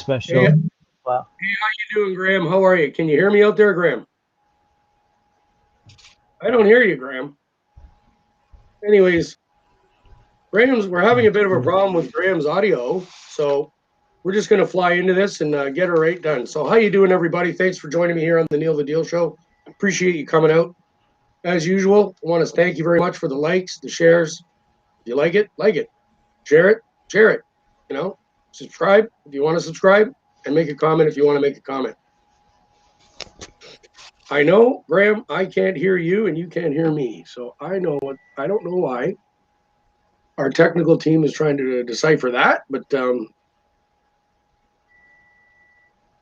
special. Hey, Wow. hey, how you doing, Graham? How are you? Can you hear me out there, Graham? I don't hear you, Graham. Anyways, we're having a bit of a problem with Graham's audio, so we're just going to fly into this and get it right done. So how you doing, everybody? Thanks for joining me here on the Neil the Deal Show. Appreciate you coming out. As usual, I want to thank you very much for the likes, the shares. If you like it, like it. Share it, share it. You know, subscribe if you want to subscribe, and make a comment if you want to make a comment. I know, Graham, I can't hear you and you can't hear me. So I don't know why our technical team is trying to decipher that, but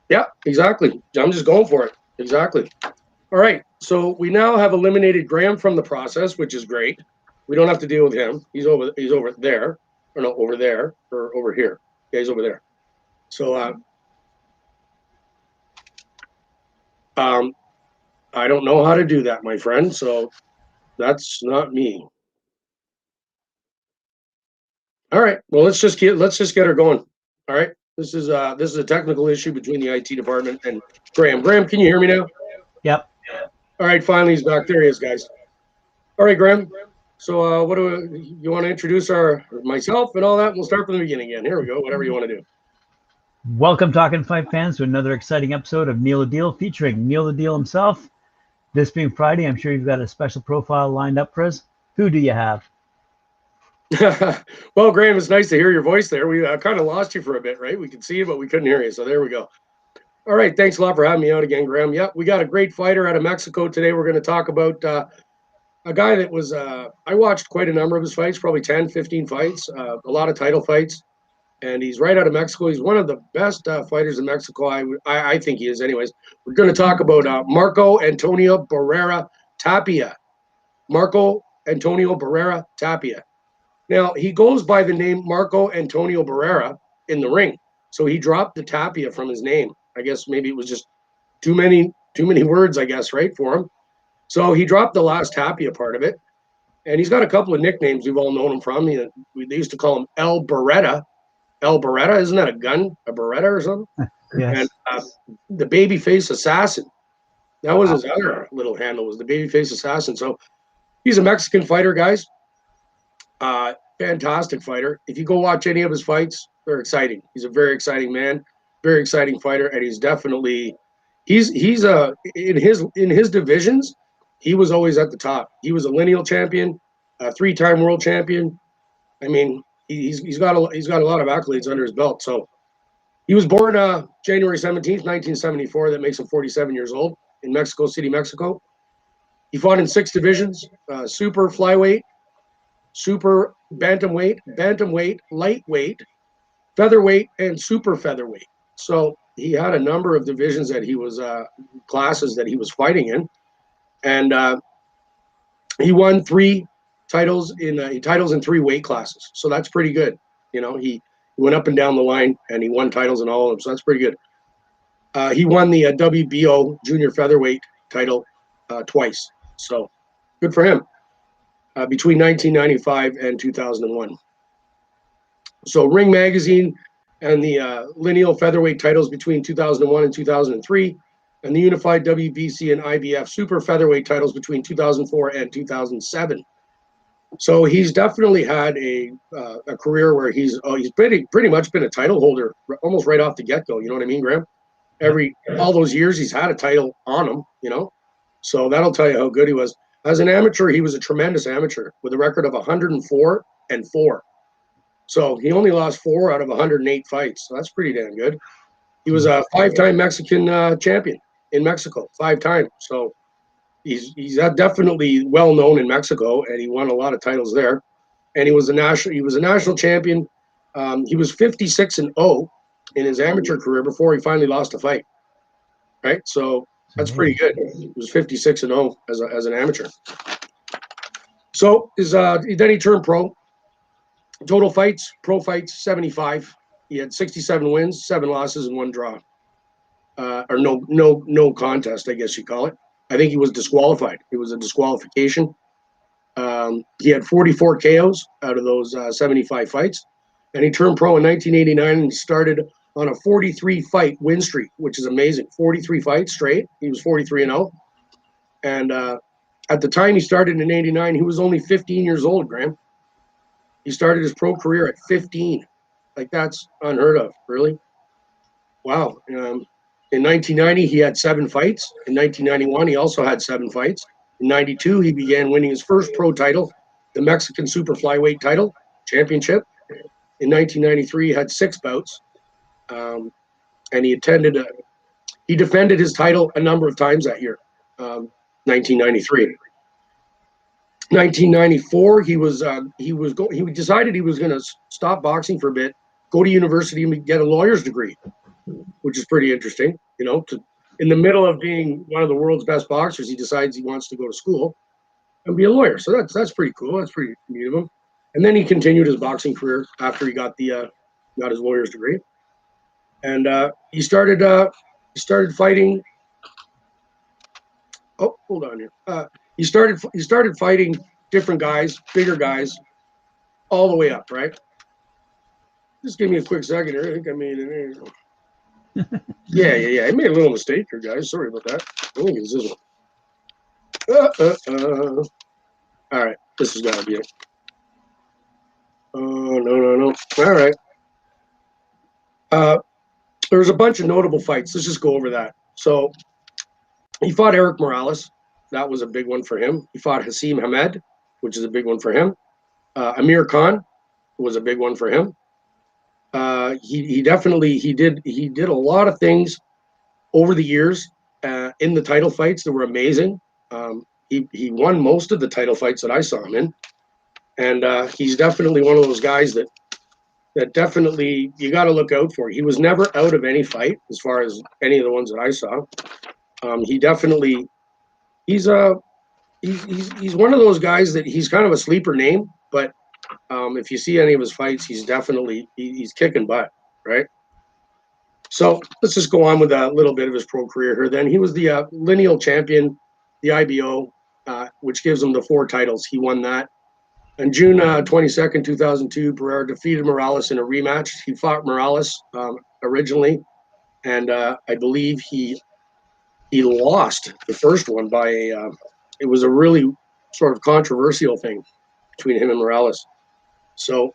yeah, exactly. I'm just going for it. Exactly. All right. So we now have eliminated Graham from the process, which is great. We don't have to deal with him. He's over there. Or no, over there or over here. Yeah, he's over there. So I don't know how to do that, my friend. So that's not me. All right. Well, let's just get her going. All right. This is a technical issue between the IT department and Graham. Graham, can you hear me now? Yep. All right. Finally, he's back. There he is, guys. All right, Graham. So, what you want to introduce myself and all that? We'll start from the beginning again. Here we go. Whatever you want to do. Welcome, Talkin' Fight fans, to another exciting episode of Neil the Deal, featuring Neil the Deal himself. This being Friday, I'm sure you've got a special profile lined up for us. Who do you have? Well, Graham, it's nice to hear your voice there. We kind of lost you for a bit, right? We could see you, but we couldn't hear you. So there we go. All right. Thanks a lot for having me out again, Graham. Yeah, we got a great fighter out of Mexico today. We're going to talk about a guy that was I watched quite a number of his fights, probably 10, 15 fights, a lot of title fights. And he's right out of Mexico. He's one of the best fighters in Mexico. I think he is anyways. We're going to talk about Marco Antonio Barrera Tapia. Marco Antonio Barrera Tapia. Now, he goes by the name Marco Antonio Barrera in the ring. So he dropped the Tapia from his name. I guess maybe it was just too many words, I guess, right, for him. So he dropped the last Tapia part of it. And he's got a couple of nicknames we've all known him from. They used to call him El Beretta. El Barretta, isn't that a gun? A Beretta or something? Yes. And the Babyface Assassin. That was his other little handle, was the Babyface Assassin. So he's a Mexican fighter, guys. Fantastic fighter. If you go watch any of his fights, they're exciting. He's a very exciting man, very exciting fighter, and he's definitely he's in his divisions, he was always at the top. He was a lineal champion, a 3-time world champion. I mean, he's got a lot of accolades under his belt. So he was born January 17th, 1974. That makes him 47 years old in Mexico City, Mexico. He fought in 6 divisions: super flyweight, super bantamweight, lightweight, featherweight, and super featherweight. So he had a number of divisions that he was classes that he was fighting in, and he won 3 titles in 3 weight classes. So that's pretty good. You know, he went up and down the line and he won titles in all of them. So that's pretty good. He won the WBO junior featherweight title twice. So good for him. Between 1995 and 2001. So Ring Magazine and the lineal featherweight titles between 2001 and 2003, and the unified WBC and IBF super featherweight titles between 2004 and 2007. So he's definitely had a career where he's pretty much been a title holder almost right off the get-go. You know what I mean, Graham? All those years he's had a title on him, you know? So that'll tell you how good he was. As an amateur, he was a tremendous amateur with a record of 104-4. So he only lost 4 out of 108 fights. So that's pretty damn good. He was a 5-time Mexican champion in Mexico, 5 times. So he's definitely well known in Mexico, and he won a lot of titles there. And he was a national champion. He was 56-0 in his amateur career before he finally lost a fight. Right, so that's pretty good. He was 56-0 as an amateur. So then he turned pro. Total fights, pro fights, 75. He had 67 wins, 7 losses, and 1 draw. Or no contest, I guess you call it. I think he was disqualified. It was a disqualification. He had 44 KOs out of those 75 fights. And he turned pro in 1989 and started on a 43 fight win streak, which is amazing. 43 fights straight. He was 43-0. And at the time he started in '89, he was only 15 years old, Graham. He started his pro career at 15. Like, that's unheard of, really. Wow. In 1990, he had 7 fights. In 1991, he also had 7 fights. In '92, he began winning his first pro title, the Mexican super flyweight title championship. In 1993, he had 6 bouts, and he defended his title a number of times that year. 1993. 1994, he decided he was going to stop boxing for a bit, go to university and get a lawyer's degree, which is pretty interesting. In the middle of being one of the world's best boxers, he decides he wants to go to school and be a lawyer. So that's pretty cool. That's pretty neat of him. And then he continued his boxing career after he got his lawyer's degree, and he started fighting. Oh, hold on here. He started fighting different guys, bigger guys, all the way up. Right. Just give me a quick second here. I think I made it. Yeah. I made a little mistake here, guys. Sorry about that. I think it's this one. All right, this has got to be it. Oh, no. All right. There's a bunch of notable fights. Let's just go over that. So he fought Eric Morales. That was a big one for him. He fought Hassim Hamed, which is a big one for him. Amir Khan was a big one for him. He did a lot of things over the years in the title fights that were amazing. He won most of the title fights that I saw him in, and he's definitely one of those guys that definitely you got to look out for. He was never out of any fight as far as any of the ones that I saw. He's one of those guys that he's kind of a sleeper name, but if you see any of his fights, he's kicking butt, right? So let's just go on with a little bit of his pro career here. Then he was the lineal champion, the IBO, which gives him the 4 titles. He won that. On June 22nd, 2002, Barrera defeated Morales in a rematch. He fought Morales originally, and I believe he lost the first one by it was a really sort of controversial thing between him and Morales. So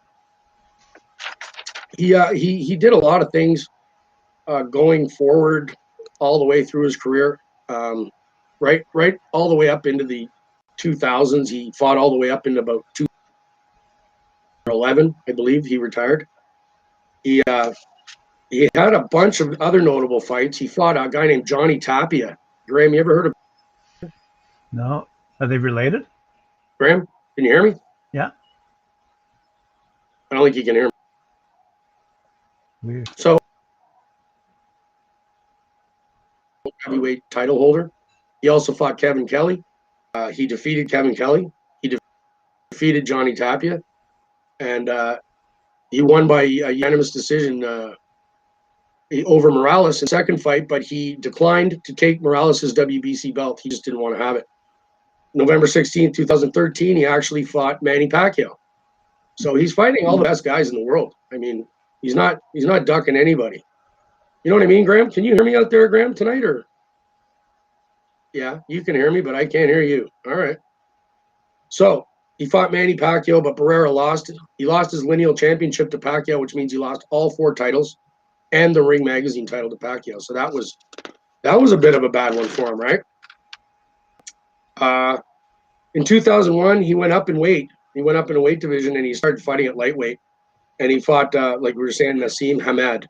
he did a lot of things going forward all the way through his career, right all the way up into the 2000s. He fought all the way up into about 2011, I believe. He retired. He had a bunch of other notable fights. He fought a guy named Johnny Tapia. Graham, you ever heard of? No. Are they related? Graham, can you hear me? Yeah. I don't think you can hear me. Weird. So, heavyweight title holder. He also fought Kevin Kelly. He defeated Kevin Kelly. He defeated Johnny Tapia, and he won by a unanimous decision over Morales in the second fight, but he declined to take Morales' WBC belt. He just didn't want to have it. November 16th, 2013, he actually fought Manny Pacquiao. So he's fighting all the best guys in the world. I mean, he's not ducking anybody. You know what I mean, Graham? Can you hear me out there, Graham, tonight? Or yeah, you can hear me, but I can't hear you. All right. So he fought Manny Pacquiao, but Barrera lost. He lost his lineal championship to Pacquiao, which means he lost all 4 titles and the Ring Magazine title to Pacquiao. So that was a bit of a bad one for him, right? In 2001, he went up in weight. He went up in a weight division and he started fighting at lightweight. And he fought, like we were saying, Hassim Hamed.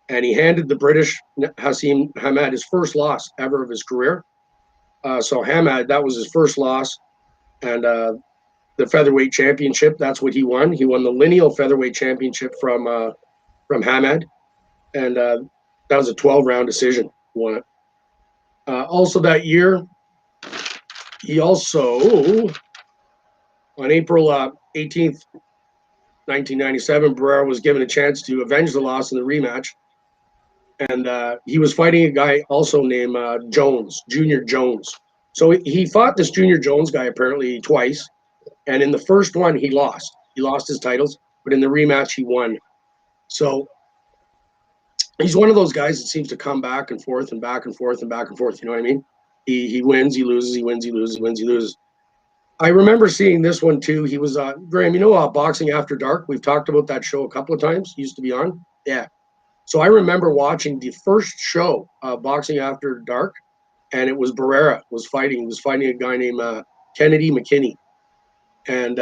And he handed the British Hassim Hamed his first loss ever of his career. So Hamed, that was his first loss. And the featherweight championship, that's what he won. He won the lineal featherweight championship from Hamed. And that was a 12-round decision. He won it. Also that year, he also, on April 18th, 1997, Barrera was given a chance to avenge the loss in the rematch. And he was fighting a guy also named Jones, Junior Jones. So he fought this Junior Jones guy apparently twice. And in the first one, he lost. He lost his titles. But in the rematch, he won. So he's one of those guys that seems to come back and forth and back and forth and back and forth. You know what I mean? He wins, he loses, he wins, he loses, wins, he loses. I remember seeing this one too. He was Graham. You know, Boxing After Dark. We've talked about that show a couple of times. He used to be on. Yeah. So I remember watching the first show, Boxing After Dark, and it was Barrera was fighting. He was fighting a guy named Kennedy McKinney, and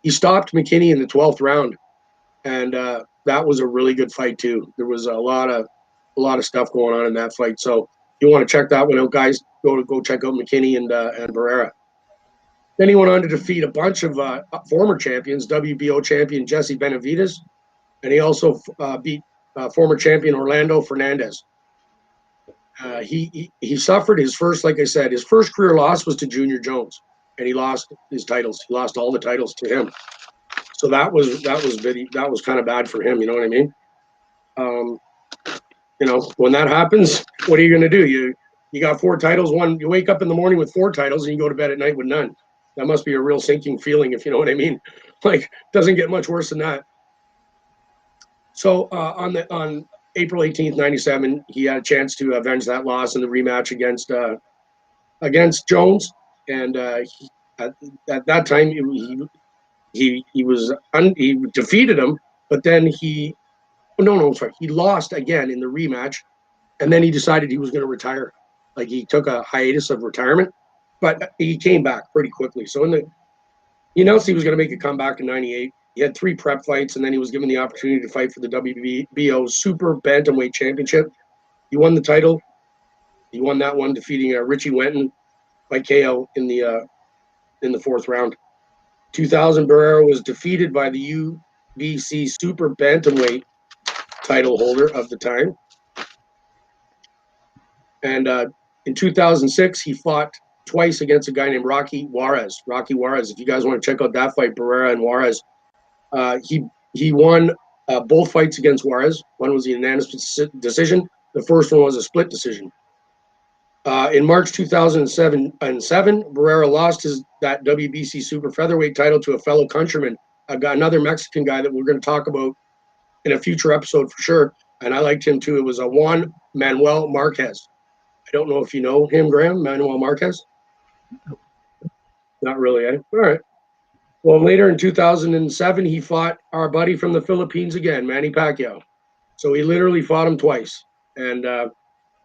he stopped McKinney in the 12th round, and that was a really good fight too. There was a lot of stuff going on in that fight. So if you want to check that one out, guys, go check out McKinney and Barrera. Then he went on to defeat a bunch of former champions, WBO champion Jesse Benavidez, and he also beat former champion Orlando Fernandez. He suffered his first, like I said, his first career loss was to Junior Jones, and he lost his titles. He lost all the titles to him. So that was kind of bad for him. You know what I mean? You know, when that happens, what are you going to do? You got 4 titles. You wake up in the morning with 4 titles, and you go to bed at night with none. That must be a real sinking feeling, if you know what I mean. Like, doesn't get much worse than that. So on April 18th, 97, he had a chance to avenge that loss in the rematch against Jones, and at that time he defeated him, but then he lost again in the rematch, and then he decided he was going to retire. Like, he took a hiatus of retirement, but he came back pretty quickly. So he announced he was going to make a comeback in '98. He had 3 prep fights, and then he was given the opportunity to fight for the WBO Super Bantamweight Championship. He won the title. He won that one, defeating Richie Wenton by KO in the 4th round. 2000, Barrera was defeated by the UBC Super Bantamweight title holder of the time. And in 2006, he fought twice against a guy named Rocky Juarez. Rocky Juarez, if you guys want to check out that fight, Barrera and Juarez, he won both fights against Juarez. One was a unanimous decision. The first one was a split decision. In March 2007, Barrera lost that WBC Super Featherweight title to a fellow countryman, another Mexican guy that we're going to talk about in a future episode for sure. And I liked him too. It was Juan Manuel Marquez. I don't know if you know him, Graham, Manuel Marquez. Not really, eh? All right. Well, later in 2007, he fought our buddy from the Philippines again, Manny Pacquiao. So he literally fought him twice. And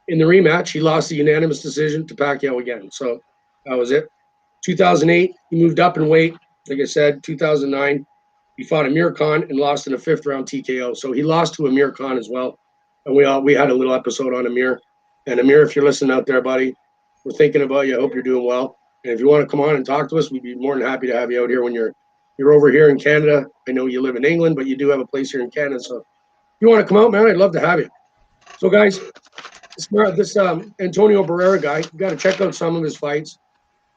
in the rematch, he lost the unanimous decision to Pacquiao again. So that was it. 2008, he moved up in weight. Like I said, 2009, he fought Amir Khan and lost in a 5th round TKO. So he lost to Amir Khan as well. And we had a little episode on Amir. And Amir, if you're listening out there, buddy, we're thinking about you. I hope you're doing well. And if you want to come on and talk to us, we'd be more than happy to have you out here when you're over here in Canada. I know you live in England, but you do have a place here in Canada. So if you want to come out, man, I'd love to have you. So, guys, this Antonio Barrera guy, you got to check out some of his fights.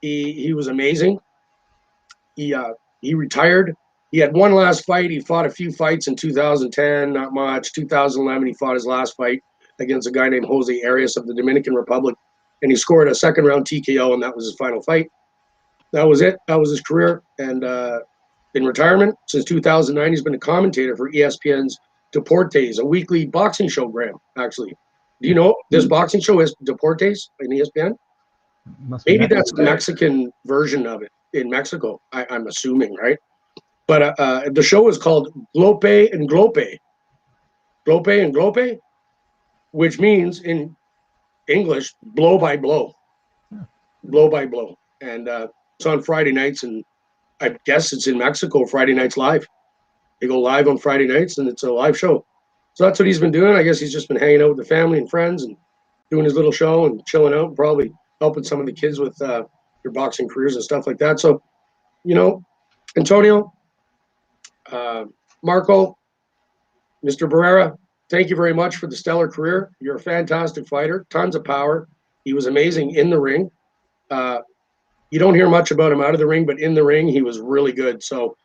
He was amazing. He retired. He had one last fight. He fought a few fights in 2010, not much. 2011, he fought his last fight against a guy named Jose Arias of the Dominican Republic, and he scored a 2nd round TKO, and that was his final fight. That was it. That was his career. And in retirement, since 2009, he's been a commentator for ESPN's Deportes, a weekly boxing show, Graham, actually. Do you know this boxing show is Deportes on ESPN? Maybe that's the Mexican version of it in Mexico, I'm assuming, right? But the show is called Glope and Glope. Glope and Glope, which means in English, blow by blow. Blow by blow. And it's on Friday nights, and I guess it's in Mexico, Friday nights live. They go live on Friday nights, and it's a live show. So that's what he's been doing. I guess he's just been hanging out with the family and friends and doing his little show and chilling out, and probably helping some of the kids with their boxing careers and stuff like that. So, you know, Antonio, Marco, Mr. Barrera, thank you very much for the stellar career. You're a fantastic fighter, tons of power. He was amazing in the ring. You don't hear much about him out of the ring, but in the ring, he was really good. So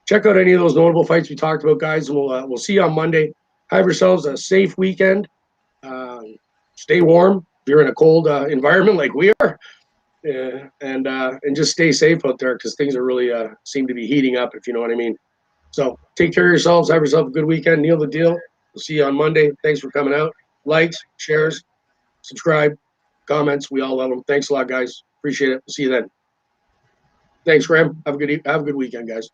check out any of those notable fights we talked about, guys, and we'll see you on Monday. Have yourselves a safe weekend. Stay warm if you're in a cold environment like we are, and just stay safe out there because things are really seem to be heating up, if you know what I mean. So take care of yourselves. Have yourself a good weekend. Neil the Deal. We'll see you on Monday. Thanks for coming out. Likes, shares, subscribe, comments. We all love them. Thanks a lot, guys. Appreciate it. See you then. Thanks, Graham. Have a good weekend, guys.